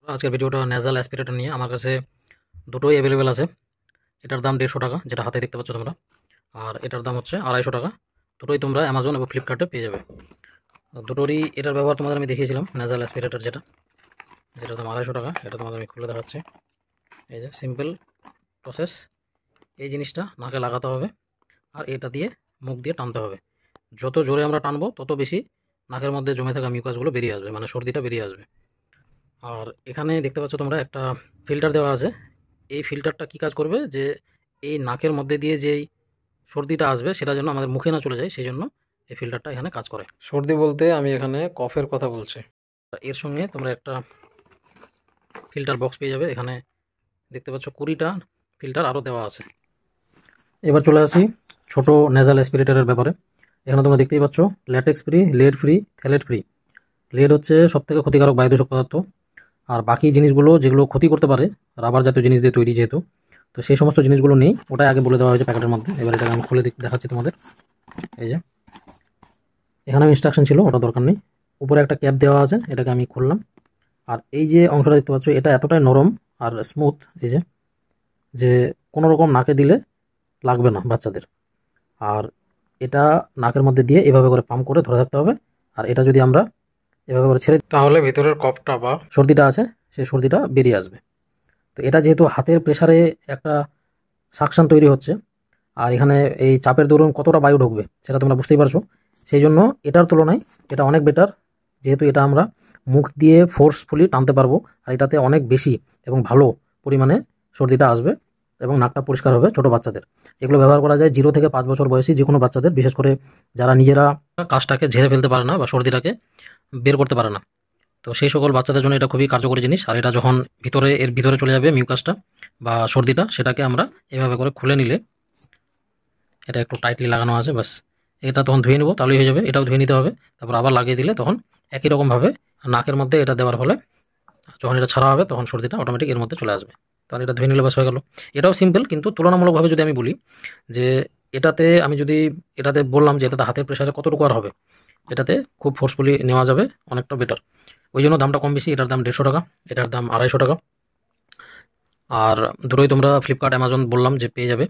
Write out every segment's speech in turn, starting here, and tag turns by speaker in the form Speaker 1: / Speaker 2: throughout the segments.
Speaker 1: আজকের ভিডিওটা nasal aspirator নিয়ে। আমার কাছে দুটোই অ্যাভেলেবেল আছে। এটার দাম 150 টাকা, যেটা হাতে দেখতে পাচ্ছ তোমরা, আর এটার দাম হচ্ছে 250 টাকা। দুটোই তোমরা অ্যামাজন এবং ফ্লিপকার্টে পেয়ে যাবে। দুটোরই এটার ব্যবহার তোমাদের আমি দেখিয়েছিলাম। নেজাল অ্যাসপিরেটর যেটার দাম 250 টাকা, এটা তোমাদের আমি খুলে দেখাচ্ছি। এই যে সিম্পল প্রসেস, এই জিনিসটা নাকে লাগাতে হবে আর এটা দিয়ে মুখ দিয়ে টানতে হবে। যত জোরে আমরা টানবো তত বেশি নাকের মধ্যে জমে থাকা মিউকাসগুলো বেরিয়ে আসবে, মানে সর্দিটা বেরিয়ে আসবে। আর এখানে দেখতে পাচ্ছ তোমরা একটা ফিল্টার দেওয়া আছে। এই ফিল্টারটা কি কাজ করবে, যে এই নাকের মধ্যে দিয়ে যেই সর্দিটা আসবে সেটা যেন আমাদের মুখে না চলে যায়, সেই জন্য এই ফিল্টারটা এখানে কাজ করে। সর্দি বলতে আমি এখানে কফের কথা বলছি। এর সঙ্গে তোমরা একটা ফিল্টার বক্স পেয়ে যাবে। এখানে দেখতে পাচ্ছ 20টা ফিল্টার আরও দেওয়া আছে। এবার চলে আসি ছোট নেজাল অ্যাসপিরেটরের ব্যাপারে। এখানে তোমরা দেখতেই পাচ্ছ latex free, lead free, phthalate free. Lead হচ্ছে সবথেকে ক্ষতিকারক বায়ুদূষক পদার্থ, আর বাকি জিনিসগুলো যেগুলো ক্ষতি করতে পারে রাবার জাতীয় জিনিস দিয়ে তৈরি যেহেতু, তো সেই সমস্ত জিনিসগুলো নেই। ওটাই আগে বলে দেওয়া হয়েছে প্যাকেটের মধ্যে। এবার এটাকে আমি খুলে দেখাচ্ছি তোমাদের। এই যে এখানে ইনস্ট্রাকশন ছিল, ওটা দরকার নেই। উপরে একটা ক্যাপ দেওয়া আছে, এটাকে আমি খুললাম। আর এই যে অংশটা দেখতে পাচ্ছ, এটা এতটাই নরম আর স্মুথ, এই যে কোনো রকম নাকে দিলে লাগবে না বাচ্চাদের। আর এটা নাকের মধ্যে দিয়ে এভাবে করে পাম্প করে ধরে থাকতে হবে। আর এটা যদি আমরা এভাবে করে ছেড়ে, তাহলে ভিতরের কফটা বা সর্দিটা আছে সেই সর্দিটা বেরিয়ে আসবে। তো এটা যেহেতু হাতের প্রেসারে একটা সাকশন তৈরি হচ্ছে, আর এখানে এই চাপের দরুন কতটা বায়ু ঢুকবে সেটা তোমরা বুঝতেই পারছো। সেই জন্য এটার তুলনায় এটা অনেক বেটার, যেহেতু এটা আমরা মুখ দিয়ে ফোর্সফুলি টানতে পারবো। আর এটাতে অনেক বেশি এবং ভালো পরিমাণে সর্দিটা আসবে এবং নাকটা পরিষ্কার হবে ছোটো বাচ্চাদের। এগুলো ব্যবহার করা যায় 0 থেকে 5 বছর বয়সী যে কোনো বাচ্চাদের, বিশেষ করে যারা নিজেরা কাজটাকে ঝেড়ে ফেলতে পারে না বা সর্দিটাকে বের করতে পারে না। তো সেই সকল বাচ্চাদের জন্য এটা খুবই কার্যকরী জিনিস। আর এটা যখন এর ভিতরে চলে যাবে মিউকাসটা বা সর্দিটা, সেটাকে আমরা এভাবে করে খুলে নিলে, এটা একটু টাইটলি লাগানো আছে বাস, এটা তখন ধুয়ে নেবো তাহলেই হয়ে যাবে। এটাও ধুয়ে নিতে হবে, তারপর আবার লাগিয়ে দিলে তখন একই রকমভাবে নাকের মধ্যে এটা দেওয়ার ফলে যখন এটা ছাড়া হবে তখন সর্দিটা অটোমেটিক এর মধ্যে চলে আসবে। তখন এটা ধুয়ে নিলে বাস হয়ে গেল। এটাও সিম্পল, কিন্তু তুলনামূলকভাবে যদি আমি বলি যে এটাতে বললাম যে এটাতে হাতের প্রেশারে কতটুকু আর হবে, এটাতে খুব ফোর্সফুলি নেওয়া যাবে, অনেকটা বেটার। ওই জন্য দামটা কম বেশি। এটার দাম 150 টাকা, এটার দাম 250 টাকা। আর দুটোই তোমরা ফ্লিপকার্ট, অ্যামাজন বললাম যে পেয়ে যাবে।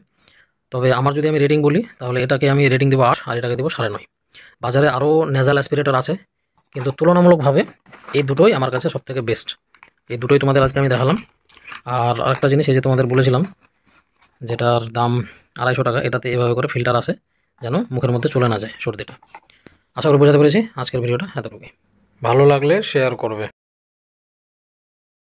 Speaker 1: তবে আমার যদি আমি রেটিং বলি, তাহলে এটাকে আমি রেটিং দেবো 8 আর এটাকে দেবো 9.5। বাজারে আরও নেজাল অ্যাসপিরেটর আছে, কিন্তু তুলনামূলকভাবে এই দুটোই আমার কাছে সবথেকে বেস্ট। এই দুটোই তোমাদের আজকে আমি দেখালাম। আর আরেকটা জিনিস, এই যে তোমাদের বলেছিলাম যেটার দাম 250 টাকা, এটাতে এভাবে করে ফিল্টার আছে যেন মুখের মধ্যে চলে না যায় সর্দিটা। আশা করি বোঝাতে পেরেছি। আজকের ভিডিওটা এতটুকুই। ভালো লাগলে শেয়ার করবে।